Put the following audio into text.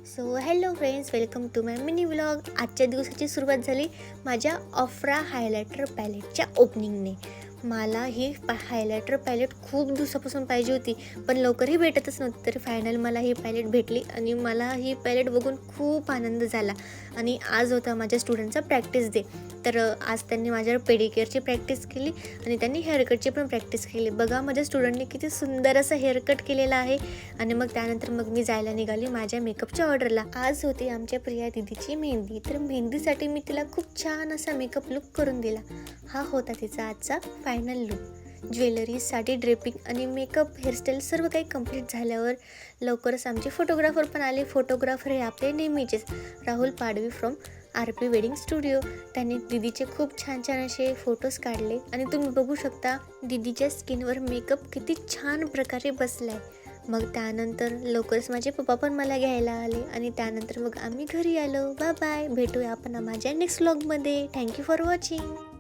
So hello friends, welcome to my mini vlog. आजच्या दिवसाची सुरुवात झाली माझ्या ऑफ्रा हायलायटर पॅलेटच्या ओपनिंगने. मला ही हायलायटर पॅलेट खूप दिवसापासून पाहिजे होती, पण लवकरही भेटतच नव्हती. तरी फायनल मला ही पॅलेट भेटली आणि मला ही पॅलेट बघून खूप आनंद झाला. आणि आज होता माझ्या स्टुडंटचा प्रॅक्टिस डे. तर आज त्यांनी माझ्यावर पेडिकेअरची प्रॅक्टिस केली आणि त्यांनी हेअरकटची पण प्रॅक्टिस केली. बघा माझ्या स्टुडंटने किती सुंदर असं हेअरकट केलेलं आहे. आणि मग त्यानंतर मी जायला निघाली माझ्या मेकअपच्या ऑर्डरला. आज होती आमच्या प्रिया दिदीची मेहंदी. तर मेहंदीसाठी मी तिला खूप छान असा मेकअप लुक करून दिला. हा होता तिचा आजचा final look. Jewellery, sari, draping आणि मेकअप, हेअरस्टाईल सर्व काही कंप्लीट झाल्यावर लवकरच आमचे फोटोग्राफर पण आले. फोटोग्राफर हे आपले नेहमीचेच Rahul Padvi from RP wedding studio. त्यांनी दिदीचे खूप छान छान असे फोटोज काढले आणि तुम्ही बघू शकता दिदीच्या स्किनवर मेकअप किती छान प्रकारे बसलाय. मग त्यानंतर लवकरच माझे पप्पा पण मला घ्यायला आले आणि त्यानंतर मग आम्ही घरी आलो. बाय बाय, भेटूया आपण माझ्या नेक्स्ट व्लॉगमध्ये. Thank you for watching.